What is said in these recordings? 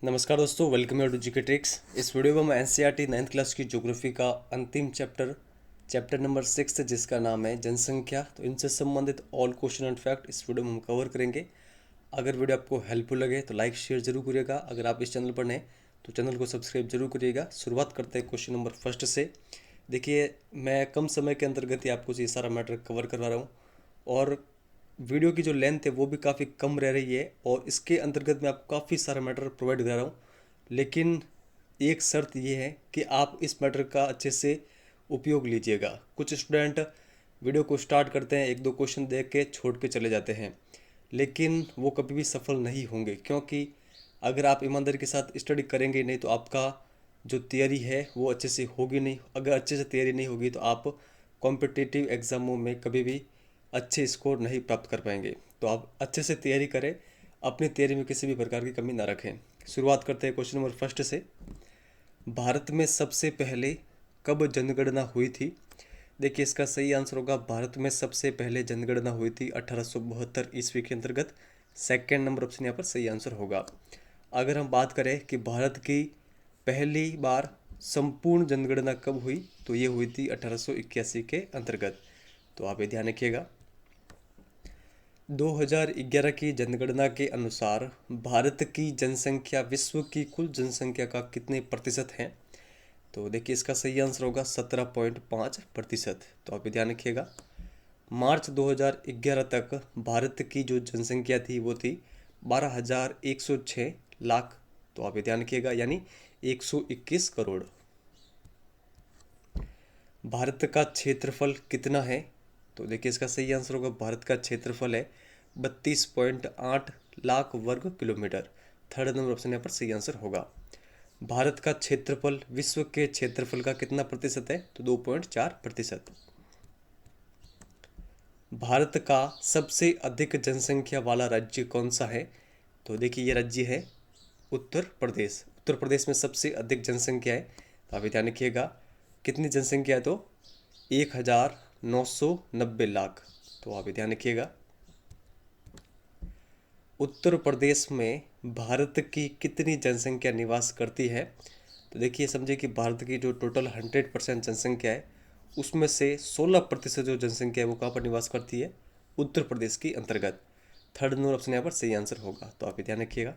नमस्कार दोस्तों, welcome to GK tricks. इस वीडियो में हम एनसीईआरटी 9th क्लास की ज्योग्राफी का अंतिम चैप्टर नंबर 6 जिसका नाम है जनसंख्या, तो इनसे संबंधित ऑल क्वेश्चन एंड फैक्ट इस वीडियो में हम कवर करेंगे। अगर वीडियो आपको हेल्पफुल लगे तो लाइक शेयर जरूर करिएगा। अगर आप इस चैनल पर नए तो चैनल को सब्सक्राइब जरूर करिएगा। शुरुआत करते हैं क्वेश्चन नंबर फर्स्ट से। देखिए, मैं कम समय के अंतर्गत ही आपको ये सारा मैटर कवर करवा रहा हूँ और वीडियो की जो लेंथ है वो भी काफ़ी कम रह रही है और इसके अंतर्गत मैं आपको काफ़ी सारा मैटर प्रोवाइड कर रहा हूँ। लेकिन एक शर्त ये है कि आप इस मैटर का अच्छे से उपयोग लीजिएगा। कुछ स्टूडेंट वीडियो को स्टार्ट करते हैं, एक दो क्वेश्चन देख के छोड़ के चले जाते हैं, लेकिन वो कभी भी सफल नहीं होंगे, क्योंकि अगर आप ईमानदारी के साथ स्टडी करेंगे नहीं तो आपका जो तैयारी है वो अच्छे से होगी नहीं। अगर अच्छे से तैयारी नहीं होगी तो आप कॉम्पिटिटिव एग्ज़ामों में कभी भी अच्छे स्कोर नहीं प्राप्त कर पाएंगे। तो आप अच्छे से तैयारी करें, अपनी तैयारी में किसी भी प्रकार की कमी ना रखें। शुरुआत करते हैं क्वेश्चन नंबर फर्स्ट से। भारत में सबसे पहले कब जनगणना हुई थी? देखिए, इसका सही आंसर होगा भारत में सबसे पहले जनगणना हुई थी 1872 ईस्वी के अंतर्गत। सेकेंड नंबर ऑप्शन यहाँ पर सही आंसर होगा। अगर हम बात करें कि भारत की पहली बार संपूर्ण जनगणना कब हुई, तो ये हुई थी 1881 के अंतर्गत। तो आप ये ध्यान रखिएगा। 2011 की जनगणना के अनुसार भारत की जनसंख्या विश्व की कुल जनसंख्या का कितने प्रतिशत है? तो देखिए, इसका सही आंसर होगा 17.5%। तो आप ये ध्यान रखिएगा। मार्च 2011 तक भारत की जो जनसंख्या थी वो थी 12,106 लाख। तो आप ये ध्यान रखिएगा, यानी 121 करोड़। भारत का क्षेत्रफल कितना है? तो देखिए, इसका सही आंसर होगा भारत का क्षेत्रफल है 32.8 लाख वर्ग किलोमीटर। थर्ड नंबर ऑप्शन यहाँ पर सही आंसर होगा। भारत का क्षेत्रफल विश्व के क्षेत्रफल का कितना प्रतिशत है? तो 2.4%। भारत का सबसे अधिक जनसंख्या वाला राज्य कौन सा है? तो देखिए, ये राज्य है उत्तर प्रदेश। उत्तर प्रदेश में सबसे अधिक जनसंख्या है। तो आप ध्यान रखिएगा, कितनी जनसंख्या है? तो 1990 लाख। तो आप ध्यान रखिएगा। उत्तर प्रदेश में भारत की कितनी जनसंख्या निवास करती है? तो देखिए, समझिए कि भारत की जो टोटल 100% जनसंख्या है उसमें से 16% जो जनसंख्या है वो कहाँ पर निवास करती है? उत्तर प्रदेश के अंतर्गत। थर्ड नंबर ऑप्शन यहाँ पर सही आंसर होगा। तो आप ये ध्यान रखिएगा।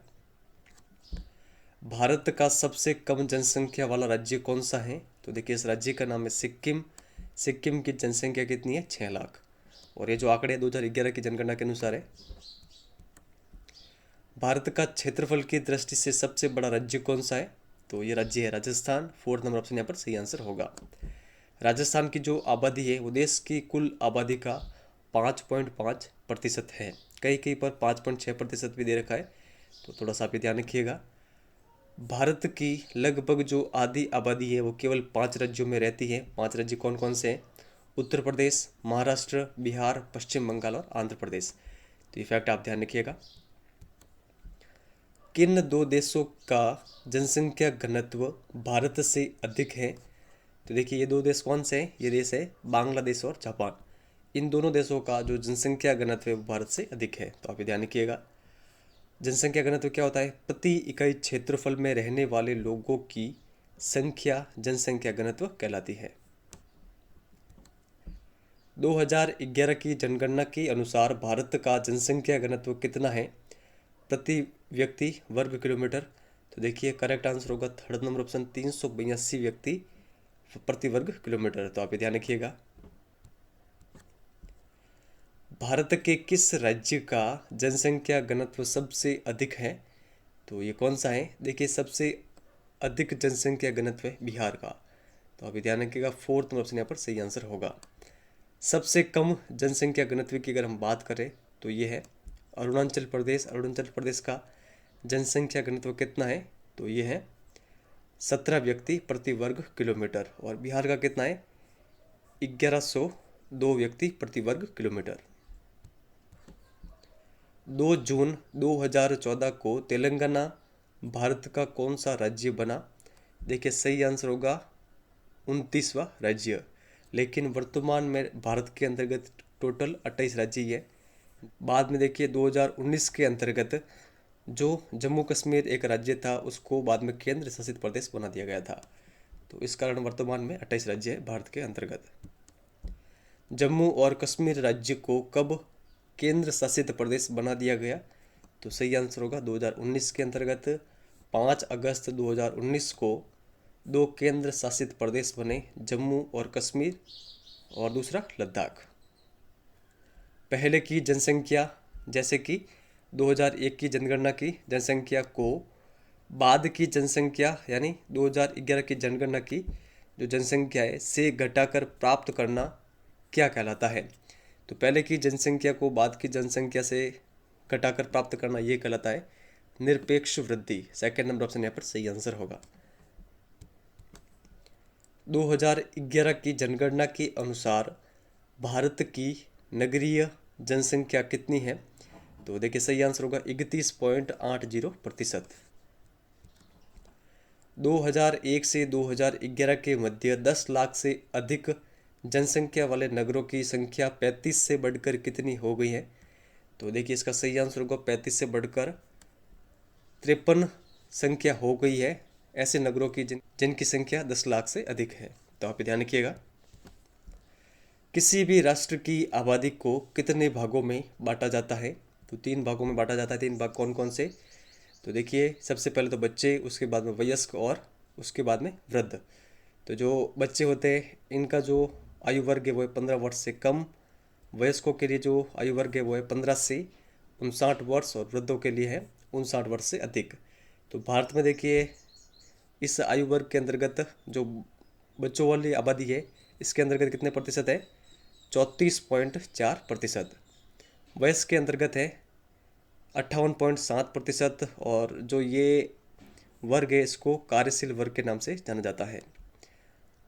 भारत का सबसे कम जनसंख्या वाला राज्य कौन सा है? तो देखिए, इस राज्य का नाम है सिक्किम। सिक्किम की जनसंख्या कितनी है? 6 लाख। और ये जो आंकड़े 2011 की जनगणना के अनुसार है। भारत का क्षेत्रफल की दृष्टि से सबसे बड़ा राज्य कौन सा है? तो ये राज्य है राजस्थान। फोर्थ नंबर ऑप्शन यहाँ पर सही आंसर होगा। राजस्थान की जो आबादी है वो देश की कुल आबादी का 5.5% है। कहीं कहीं पर 5.6% भी दे रखा है, तो थोड़ा सा आप ध्यान रखिएगा। भारत की लगभग जो आधी आबादी है वो केवल 5 राज्यों में रहती है। 5 राज्य कौन कौन से हैं? उत्तर प्रदेश, महाराष्ट्र, बिहार, पश्चिम बंगाल और आंध्र प्रदेश। तो ये फैक्ट आप ध्यान रखिएगा। किन दो देशों का जनसंख्या घनत्व भारत से अधिक है? तो देखिए, ये दो देश कौन से हैं? ये देश है बांग्लादेश और जापान। इन दोनों देशों का जो जनसंख्या घनत्व है वो भारत से अधिक है। तो आप ये ध्यान रखिएगा। जनसंख्या घनत्व क्या होता है? प्रति इकाई क्षेत्रफल में रहने वाले लोगों की संख्या जनसंख्या घनत्व कहलाती है। 2011 की जनगणना के अनुसार भारत का जनसंख्या घनत्व कितना है प्रति व्यक्ति वर्ग किलोमीटर? तो देखिए, करेक्ट आंसर होगा थर्ड नंबर ऑप्शन 382 व्यक्ति प्रति वर्ग किलोमीटर। तो आप ये ध्यान रखिएगा। भारत के किस राज्य का जनसंख्या घनत्व सबसे अधिक है? तो ये कौन सा है? देखिए, सबसे अधिक जनसंख्या घनत्व है बिहार का। तो आप ये ध्यान रखिएगा। फोर्थ नंबर ऑप्शन यहाँ पर सही आंसर होगा। सबसे कम जनसंख्या घनत्व की अगर हम बात करें तो ये है अरुणाचल प्रदेश। अरुणाचल प्रदेश का जनसंख्या घनत्व कितना है? तो ये है 17 व्यक्ति प्रति वर्ग किलोमीटर। और बिहार का कितना है? 1102 व्यक्ति प्रति वर्ग किलोमीटर। 2 जून 2014 को तेलंगाना भारत का कौन सा राज्य बना? देखिए, सही आंसर होगा 29वां राज्य। लेकिन वर्तमान में भारत के अंतर्गत टोटल 28 राज्य ही है। बाद में देखिए 2019 के अंतर्गत जो जम्मू कश्मीर एक राज्य था उसको बाद में केंद्र शासित प्रदेश बना दिया गया था। तो इस कारण वर्तमान में 28 राज्य है भारत के अंतर्गत। जम्मू और कश्मीर राज्य को कब केंद्र शासित प्रदेश बना दिया गया? तो सही आंसर होगा 2019 के अंतर्गत 5 अगस्त 2019 को दो केंद्र शासित प्रदेश बने, जम्मू और कश्मीर और दूसरा लद्दाख। पहले की जनसंख्या, जैसे कि 2001 की जनगणना की जनसंख्या को बाद की जनसंख्या यानी 2011 की जनगणना की जो जनसंख्या है से घटाकर प्राप्त करना क्या कहलाता है? तो पहले की जनसंख्या को बाद की जनसंख्या से घटाकर प्राप्त करना ये कहलाता है निरपेक्ष वृद्धि। सेकंड नंबर ऑप्शन यहाँ पर सही आंसर होगा। 2011 की जनगणना के अनुसार भारत की नगरीय जनसंख्या कितनी है? तो देखिए सही आंसर होगा 31.80%। 2001 से 2011 के मध्य 10 लाख से अधिक जनसंख्या वाले नगरों की संख्या 35 से बढ़कर कितनी हो गई है? तो देखिए इसका सही आंसर होगा 35 से बढ़कर 53 संख्या हो गई है ऐसे नगरों की जिनकी संख्या 10 लाख से अधिक है। तो आप ध्यान रखिएगा। किसी भी राष्ट्र की आबादी को कितने भागों में बांटा जाता है? तो 3 भागों में बांटा जाता है। 3 भाग कौन कौन से? तो देखिए सबसे पहले तो बच्चे, उसके बाद में वयस्क और उसके बाद में वृद्ध। तो जो बच्चे होते हैं इनका जो आयु वर्ग है वो है 15 वर्ष से कम, वयस्कों के लिए जो आयु वर्ग है वो है 15 से 59 वर्ष और वृद्धों के लिए है 59 वर्ष से अधिक। तो भारत में देखिए इस आयु वर्ग के अंतर्गत जो बच्चों वाली आबादी है इसके अंतर्गत कितने प्रतिशत है? 34.4%। वयस्क के अंतर्गत है 58.7% और जो ये वर्ग है इसको कार्यशील वर्ग के नाम से जाना जाता है।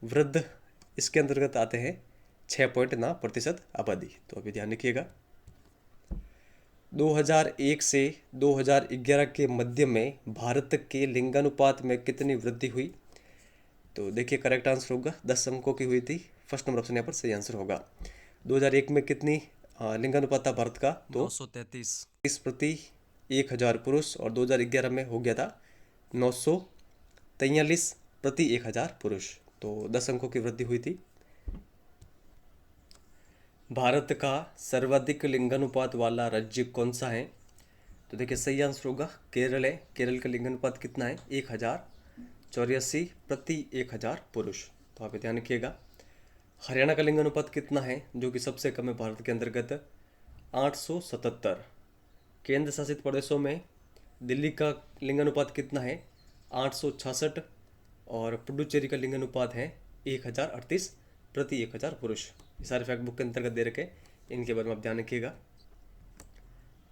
वृद्ध इसके अंतर्गत आते हैं 6.9% आबादी। तो अभी ध्यान रखिएगा। 2001 से 2011 के मध्य में भारत के लिंगानुपात में कितनी वृद्धि हुई? तो देखिए करेक्ट आंसर होगा 10 अंकों की हुई थी। फर्स्ट नंबर ऑप्शन यहाँ पर सही आंसर होगा। 2001 में कितनी लिंगानुपात था भारत का? तो 933 प्रति 1000 पुरुष और 2011 में हो गया था 943 प्रति 1000 पुरुष। तो 10 अंकों की वृद्धि हुई थी। भारत का सर्वाधिक लिंगानुपात वाला राज्य कौन सा है? तो देखिए सही आंसर होगा केरल है। केरल का लिंगानुपात कितना है? 1084 प्रति 1000 पुरुष। तो आप ध्यान रखिएगा। हरियाणा का लिंगानुपात कितना है जो कि सबसे कम है भारत के अंतर्गत? 877। केंद्र शासित प्रदेशों में दिल्ली का लिंगानुपात कितना है? 866 और पुडुचेरी का लिंगानुपात है 1038 प्रति 1000 पुरुष। ये सारे फैक्ट बुक के अंतर्गत दे रखे, इनके बारे में आप ध्यान रखिएगा।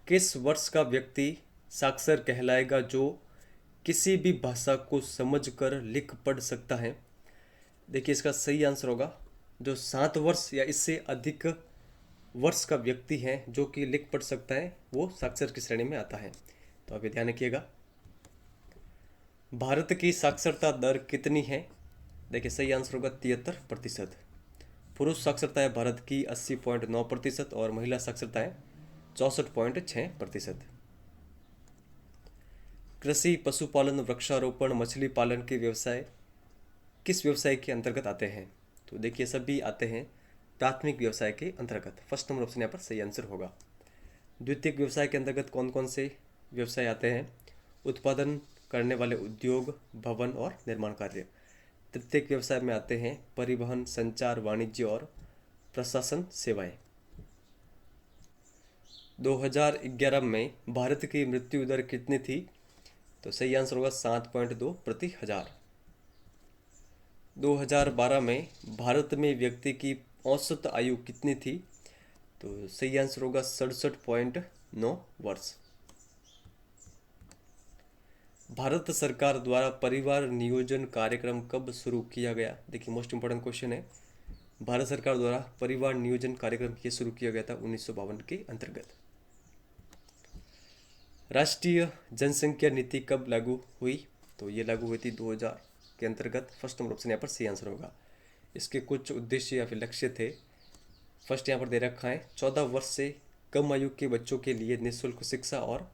किस वर्ष का व्यक्ति साक्षर कहलाएगा जो किसी भी भाषा को समझकर लिख पढ़ सकता है? देखिए इसका सही आंसर होगा जो 7 वर्ष या इससे अधिक वर्ष का व्यक्ति है जो कि लिख पढ़ सकता है वो साक्षर की श्रेणी में आता है। तो आप ध्यान रखिएगा। भारत की साक्षरता दर कितनी है? देखिए सही आंसर होगा 73%। पुरुष साक्षरता है भारत की 80.9% और महिला साक्षरता है 64.6%। कृषि, पशुपालन, वृक्षारोपण, मछली पालन के व्यवसाय किस व्यवसाय के अंतर्गत आते हैं? तो देखिए सभी आते हैं प्राथमिक व्यवसाय के अंतर्गत। फर्स्ट नंबर ऑप्शन यहाँ पर सही आंसर होगा। द्वितीयक व्यवसाय के अंतर्गत कौन कौन से व्यवसाय आते हैं? उत्पादन करने वाले उद्योग, भवन और निर्माण कार्य। तृतीयक व्यवसाय में आते हैं परिवहन, संचार, वाणिज्य और प्रशासन सेवाएं। 2011 में भारत की मृत्यु दर कितनी थी? तो सही आंसर होगा 7.2 प्रति 1000। 2012 में भारत में व्यक्ति की औसत आयु कितनी थी? तो सही आंसर होगा 67.9 वर्ष। भारत सरकार द्वारा परिवार नियोजन कार्यक्रम कब शुरू किया गया? देखिए मोस्ट इंपॉर्टेंट क्वेश्चन है। भारत सरकार द्वारा परिवार नियोजन कार्यक्रम ये शुरू किया गया था 1952 के अंतर्गत। राष्ट्रीय जनसंख्या नीति कब लागू हुई? तो ये लागू हुई थी 2000 के अंतर्गत। फर्स्ट नंबर ऑप्शन यहाँ पर सही आंसर होगा। इसके कुछ उद्देश्य या फिर लक्ष्य थे। फर्स्ट यहाँ पर दे रखा है 14 वर्ष से कम आयु के बच्चों के लिए निःशुल्क शिक्षा और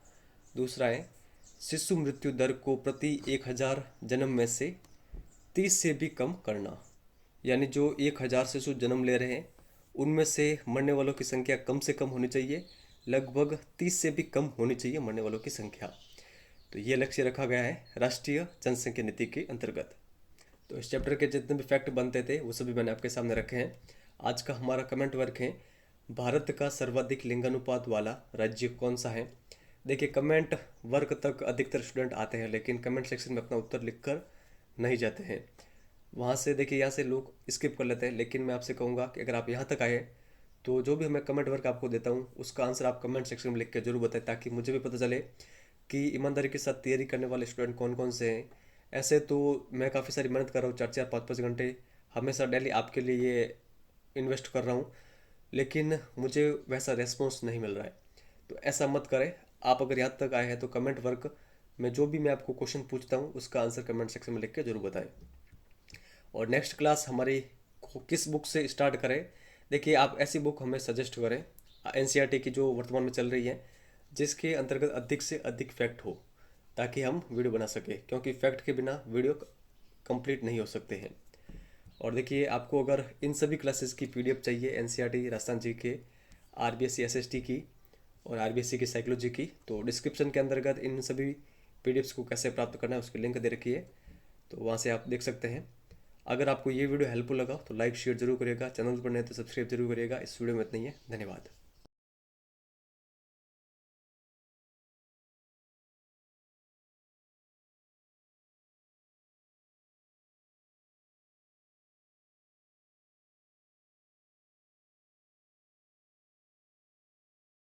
दूसरा है शिशु मृत्यु दर को प्रति 1000 जन्म में से 30 से भी कम करना। यानी जो 1000 शिशु जन्म ले रहे हैं उनमें से मरने वालों की संख्या कम से कम होनी चाहिए, लगभग 30 से भी कम होनी चाहिए मरने वालों की संख्या। तो ये लक्ष्य रखा गया है राष्ट्रीय जनसंख्या नीति के अंतर्गत। तो इस चैप्टर के जितने भी फैक्ट बनते थे वो सभी मैंने आपके सामने रखे हैं। आज का हमारा कमेंट वर्क है, भारत का सर्वाधिक लिंगानुपात वाला राज्य कौन सा है। देखिए, कमेंट वर्क तक अधिकतर स्टूडेंट आते हैं लेकिन कमेंट सेक्शन में अपना उत्तर लिखकर नहीं जाते हैं। वहाँ से देखिए, यहाँ से लोग स्किप कर लेते हैं, लेकिन मैं आपसे कहूँगा कि अगर आप यहाँ तक आए तो जो भी मैं कमेंट वर्क आपको देता हूँ उसका आंसर आप कमेंट सेक्शन में लिख के जरूर बताएं, ताकि मुझे भी पता चले कि ईमानदारी के साथ तैयारी करने वाले स्टूडेंट कौन कौन से हैं। ऐसे तो मैं काफ़ी सारी मेहनत कर रहा हूँ, 4-4 5-5 घंटे हमेशा डेली आपके लिए इन्वेस्ट कर रहा हूँ, लेकिन मुझे वैसा रेस्पॉन्स नहीं मिल रहा है। तो ऐसा मत करें। आप अगर यहाँ तक आए हैं तो कमेंट वर्क में जो भी मैं आपको क्वेश्चन पूछता हूँ उसका आंसर कमेंट सेक्शन में लिख के जरूर बताएं। और नेक्स्ट क्लास हमारी किस बुक से स्टार्ट करें, देखिए आप ऐसी बुक हमें सजेस्ट करें एनसीईआरटी की जो वर्तमान में चल रही है, जिसके अंतर्गत अधिक से अधिक फैक्ट हो, ताकि हम वीडियो बना सके, क्योंकि फैक्ट के बिना वीडियो कंप्लीट नहीं हो सकते हैं। और देखिए, आपको अगर इन सभी क्लासेस की पीडीएफ चाहिए, एनसीईआरटी, राजस्थान जी के, आरबीएससी एसएसटी की और आरबीएससी की साइकोलॉजी की, तो डिस्क्रिप्शन के अंतर्गत इन सभी पीडीएफ्स को कैसे प्राप्त करना है उसकी लिंक दे रखी है, तो वहाँ से आप देख सकते हैं। अगर आपको ये वीडियो हेल्पफुल लगा तो लाइक शेयर जरूर करिएगा, चैनल पर नहीं तो सब्सक्राइब जरूर करिएगा। इस वीडियो में इतना ही है, धन्यवाद।